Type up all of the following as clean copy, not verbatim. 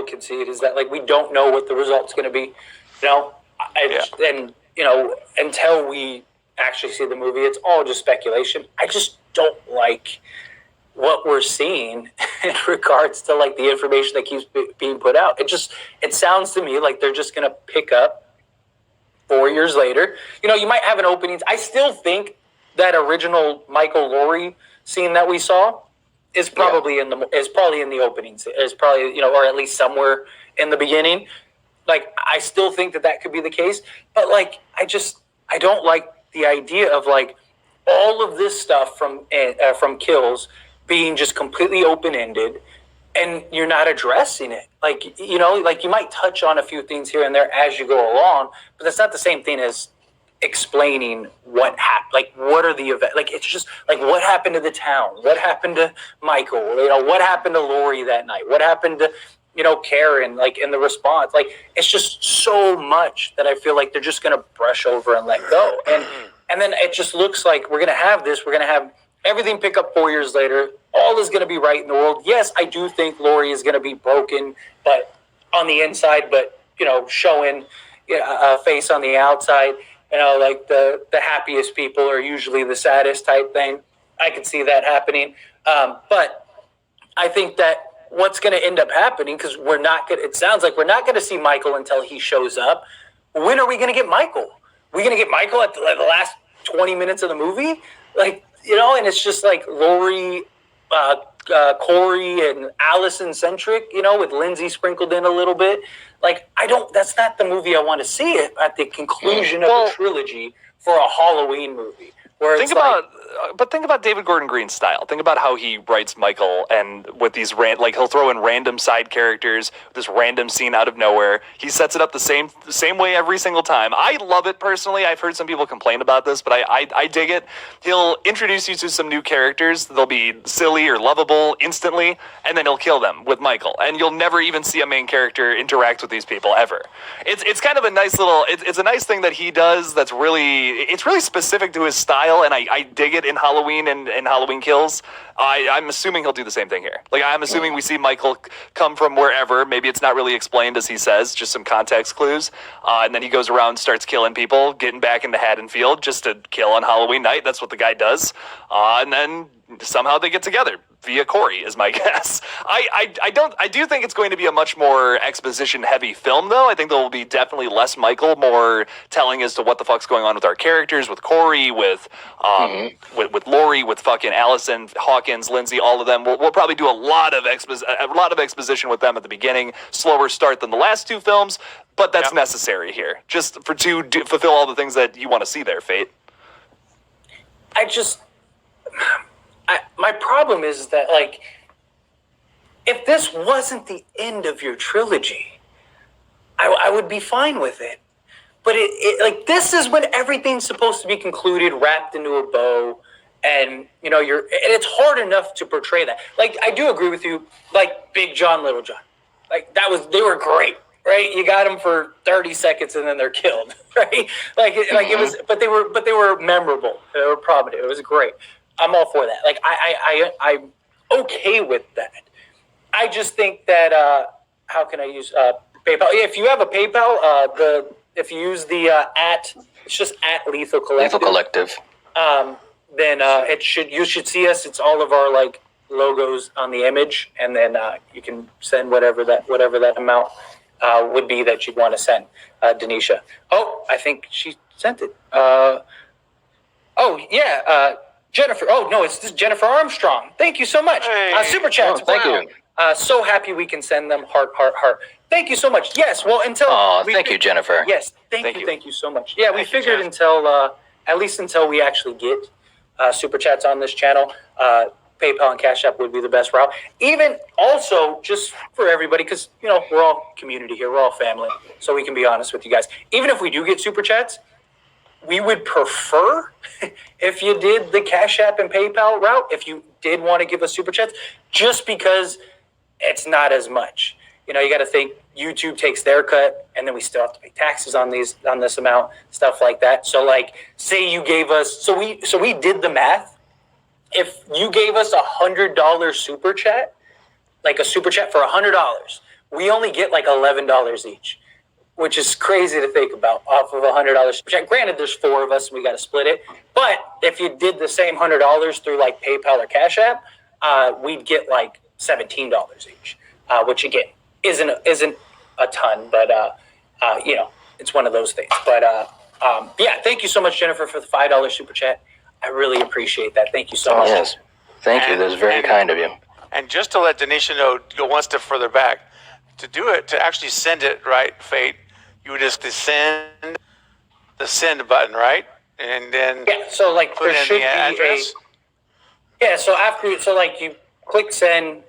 concede is that like we don't know what the result's going to be. You know, and you know until we actually see the movie, it's all just speculation. I just don't like what we're seeing in regards to like the information that keeps being put out. It sounds to me like they're just going to pick up 4 years later. You know, you might have an opening. I still think that original Michael Laurie scene that we saw is probably in the opening. Is probably, you know, or at least somewhere in the beginning. Like, I still think that could be the case, but like, I don't like the idea of like all of this stuff from Kills being just completely open-ended and you're not addressing it. Like, you know, like you might touch on a few things here and there as you go along, but that's not the same thing as explaining what happened. Like, what are the events? Like, it's just like, what happened to the town? What happened to Michael? You know, what happened to Lori that night? What happened to, you know, Karen, like in the response? Like, it's just so much that I feel like they're just going to brush over and let go. And then it just looks like we're going to have everything pick up 4 years later. All is going to be right in the world. Yes, I do think Lori is going to be broken, but on the inside, but, you know, showing a face on the outside. You know, like the happiest people are usually the saddest type thing. I could see that happening. But I think that what's going to end up happening, because it sounds like we're not going to see Michael until he shows up. When are we going to get Michael? We're going to get Michael at the last 20 minutes of the movie? Like, you know, and it's just like Lori, Corey, and Allison centric, you know, with Lindsay sprinkled in a little bit. Like, that's not the movie I want to see it at the conclusion of the trilogy for a Halloween movie. Think about David Gordon Green's style. Think about how he writes Michael, and with these he'll throw in random side characters, this random scene out of nowhere. He sets it up the same way every single time. I love it personally. I've heard some people complain about this, but I dig it. He'll introduce you to some new characters. They'll be silly or lovable instantly, and then he'll kill them with Michael, and you'll never even see a main character interact with these people ever. It's kind of a nice little. It's a nice thing that he does. It's really specific to his style, and I dig it in Halloween and Halloween Kills. I'm assuming he'll do the same thing here. Like, I'm assuming we see Michael come from wherever. Maybe it's not really explained as he says, just some context clues. And then he goes around, starts killing people, getting back into Haddonfield just to kill on Halloween night. That's what the guy does. And then somehow they get together via Corey, is my guess. I do think it's going to be a much more exposition heavy film, though. I think there will be definitely less Michael, more telling as to what the fuck's going on with our characters, with Corey, with Lori, with fucking Allison, Hawkins, Lindsay, all of them. We'll probably do a lot of exposition with them at the beginning. Slower start than the last two films, but that's necessary here, just to fulfill all the things that you want to see there, Fate. My problem is that, like, if this wasn't the end of your trilogy, I would be fine with it. But like, this is when everything's supposed to be concluded, wrapped into a bow, and you know, and it's hard enough to portray that. Like, I do agree with you. Like, Big John, Little John, like they were great, right? You got them for 30 seconds and then they're killed, right? It was, but they were memorable. They were prominent. It was great. I'm all for that. Like, I'm okay with that. I just think that how can I use PayPal? If you have a PayPal, if you use the it's just at Lethal Collective. Then you should see us. It's all of our like logos on the image, and then you can send whatever that amount would be that you'd want to send. Denisha. Oh, I think she sent it. Jennifer. Oh, no, it's Jennifer Armstrong. Thank you so much. Hey. Super chats. Thank you. So happy we can send them. Heart, heart, heart. Thank you so much. Yes, well, until... thank you, Jennifer. Yes, thank you so much. Yeah, we figured at least until we actually get super chats on this channel, PayPal and Cash App would be the best route. Even also, just for everybody, because, you know, we're all community here. We're all family, so we can be honest with you guys. Even if we do get super chats, we would prefer if you did the Cash App and PayPal route, if you did want to give us super chats, just because it's not as much. You know, you got to think YouTube takes their cut, and then we still have to pay taxes on this amount, stuff like that. So, like, say you gave us, so we did the math. If you gave us $100 super chat, like a super chat for $100, we only get like $11 each, which is crazy to think about off of $100 super chat. Granted, there's 4 of us and we got to split it. But if you did the same $100 through like PayPal or Cash App, we'd get like $17 each, which again isn't a ton, but it's one of those things. But yeah, thank you so much, Jennifer, for the $5 super chat. I really appreciate that. Thank you so much. Yes, thank you. That's very kind of you. And just to let Denisha know, go one step further back. To do it, to actually send it, right, Fate, you would just send the send button, right? And then so like put there in should the be address. so like you click send,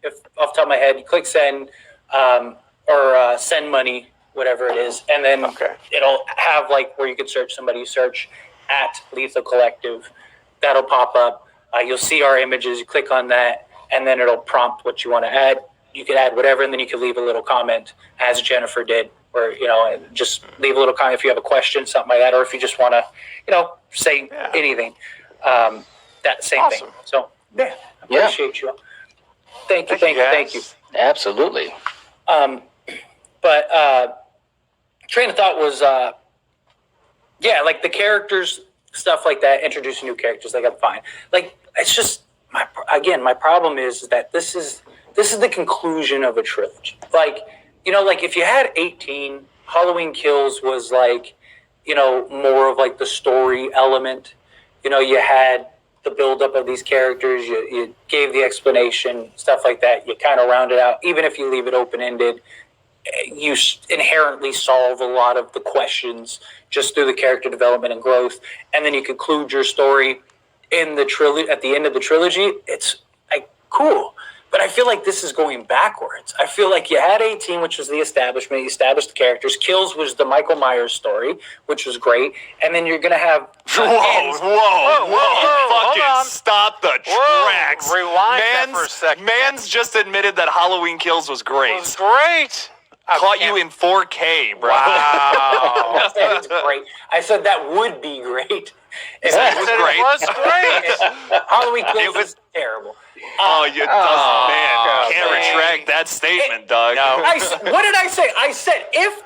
if off the top of my head, you click send or send money, whatever it is, and then it'll have like where you could search somebody. You search at Lethal Collective, that'll pop up. You'll see our images. You click on that, and then it'll prompt what you want to add. You could add whatever, and then you could leave a little comment, as Jennifer did, or just leave a little comment if you have a question, something like that, or if you just want to, say anything. That same thing. So I appreciate you. Thank you. Absolutely. But train of thought was, like the characters, stuff like that, introducing new characters, like I'm fine. Like it's just my problem is that this is the conclusion of a trilogy. Like, like if you had 18, Halloween Kills was like, more of like the story element. You had the buildup of these characters, you gave the explanation, stuff like that. You kind of round it out. Even if you leave it open-ended, you inherently solve a lot of the questions just through the character development and growth. And then you conclude your story in the trilogy at the end of the trilogy. It's like cool. But I feel like this is going backwards. I feel like you had 18, which was the establishment. You established the characters. Kills was the Michael Myers story, which was great. And then you're going to have... Fucking stop the tracks. Rewind that for a second. Man's just admitted that Halloween Kills was great. It was great. Caught you in 4K, bro. Wow. It's great. I said that would be great. It was great. Halloween Kills was terrible. Man, can't retract that statement, dog. No. What did I say? I said if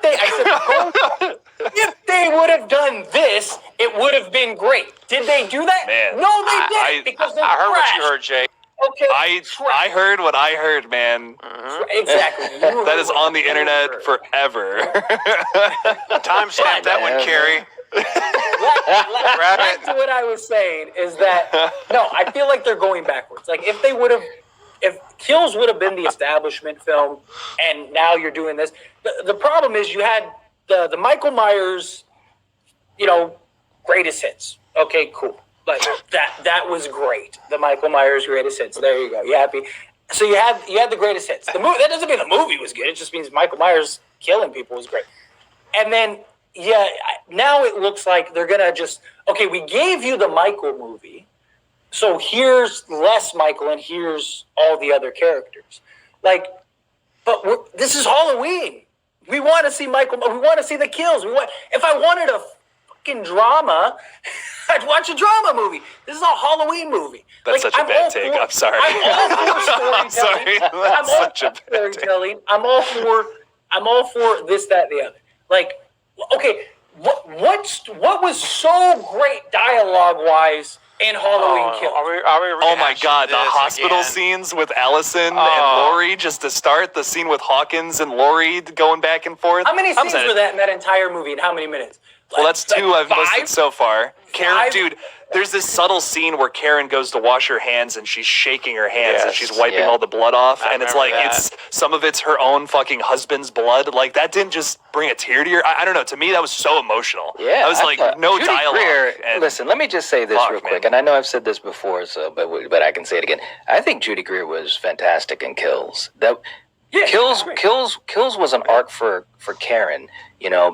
they would have done this, it would have been great. Did they do that? Man, no, they didn't because they're I heard trash. what you heard, Jay. Okay. I heard what I heard, man. Exactly. That is on the internet forever. Timestamp that one, Carrie. Back to what I was saying is that no, I feel like they're going backwards. Like if Kills would have been the establishment film, and now you're doing this. The problem is you had the Michael Myers, greatest hits. Okay, cool. Like that was great. The Michael Myers greatest hits. There you go. You happy? So you had the greatest hits. The movie, that doesn't mean the movie was good. It just means Michael Myers killing people was great. And then now it looks like they're gonna just we gave you the Michael movie, so here's less Michael and here's all the other characters. Like, but this is Halloween. We want to see Michael. We want to see the kills. If I wanted a fucking drama, I'd watch a drama movie. This is a Halloween movie. That's such a bad take. I'm sorry. I'm all for storytelling. I'm such a bad storytelling. I'm all for this, that, the other. Like, okay, what was so great dialogue-wise in Halloween Kills? Oh my God, the hospital scenes with Allison and Laurie, just to start, the scene with Hawkins and Laurie going back and forth. How many scenes were that in that entire movie, and how many minutes? Well, that's 2 I've listed so far. Karen, dude, there's this subtle scene where Karen goes to wash her hands and she's shaking her hands and she's wiping all the blood off. And it's like, some of it's her own fucking husband's blood. Like, that didn't just bring a tear to your... I don't know. To me, that was so emotional. Yeah. I was like, no Judy dialogue. Greer, listen, let me just say this real quick. And I know I've said this before, but I can say it again. I think Judy Greer was fantastic in Kills. Kills was an arc for Karen,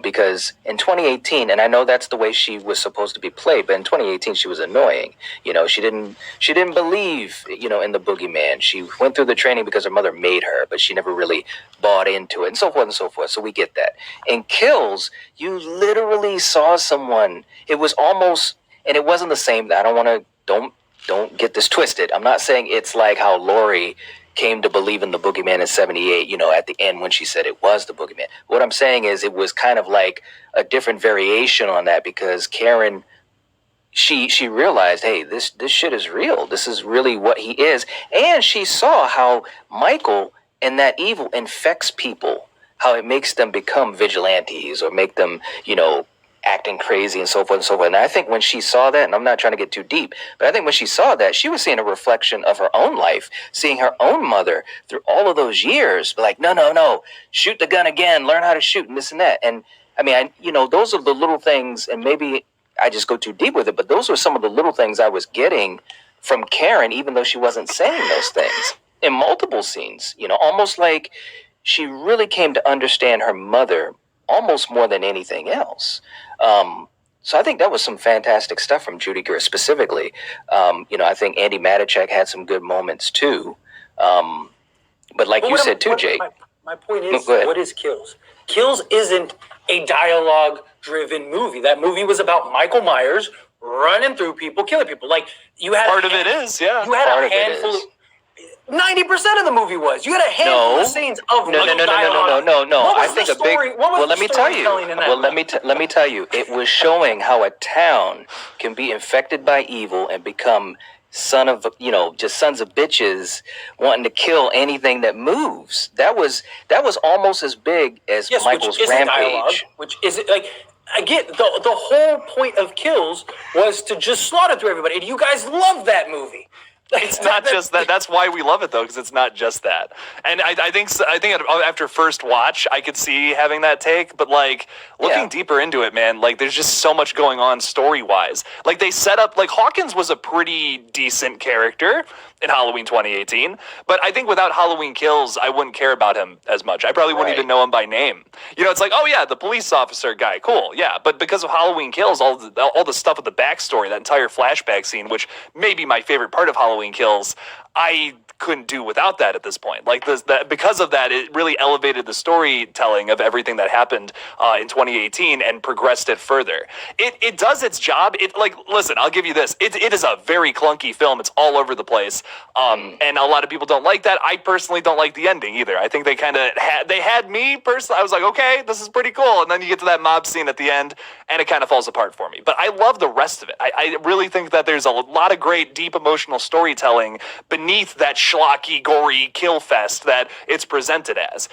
because in 2018, and I know that's the way she was supposed to be played, but in 2018 she was annoying. She didn't believe, in the boogeyman. She went through the training because her mother made her, but she never really bought into it, and so forth and so forth. So we get that. In Kills, you literally saw someone. It was almost, and it wasn't the same. I don't want to don't get this twisted. I'm not saying it's like how Laurie came to believe in the boogeyman in 78, at the end when she said it was the boogeyman. What I'm saying is it was kind of like a different variation on that, because Karen, she realized, hey, this shit is real. This is really what he is. And she saw how Michael and that evil infects people, how it makes them become vigilantes or make them, acting crazy and so forth and so forth. And I think when she saw that, and I'm not trying to get too deep, but I think when she saw that, she was seeing a reflection of her own life, seeing her own mother through all of those years, like, no, shoot the gun again, learn how to shoot and this and that. And I mean, those are the little things, and maybe I just go too deep with it, but those were some of the little things I was getting from Karen, even though she wasn't saying those things in multiple scenes, almost like she really came to understand her mother almost more than anything else. So I think that was some fantastic stuff from Judy Greer specifically. I think Andy Matichak had some good moments too. But like you said too, Jake. My point is, what is Kills? Kills isn't a dialogue-driven movie. That movie was about Michael Myers running through people, killing people. Like, you had part of it is, yeah. You had a handful. 90% of the movie was. You had a handful of scenes of no. I think a big. Well, let me tell you. Well, let me tell you. It was showing how a town can be infected by evil and become just sons of bitches wanting to kill anything that moves. That was almost as big as Michael's rampage. Dialogue, which is like. Again, the whole point of Kills was to just slaughter through everybody. And you guys love that movie. It's not just that. That's why we love it, though, because it's not just that. And I think after first watch, I could see having that take. But like looking deeper into it, man, like there's just so much going on story wise. Like they set up, like Hawkins was a pretty decent character in Halloween 2018. But I think without Halloween Kills, I wouldn't care about him as much. I probably wouldn't even know him by name. It's like, oh yeah, the police officer guy, cool, yeah. But because of Halloween Kills, all the stuff with the backstory, that entire flashback scene, which may be my favorite part of Halloween Kills, I couldn't do without that at this point. Like because of that, it really elevated the storytelling of everything that happened in 2018 and progressed it further. It does its job. Listen, I'll give you this. It is a very clunky film. It's all over the place. And a lot of people don't like that. I personally don't like the ending either. I think they kind of had me personally. I was like, okay, this is pretty cool. And then you get to that mob scene at the end and it kind of falls apart for me. But I love the rest of it. I really think that there's a lot of great, deep emotional storytelling beneath that schlocky, gory kill fest that it's presented as.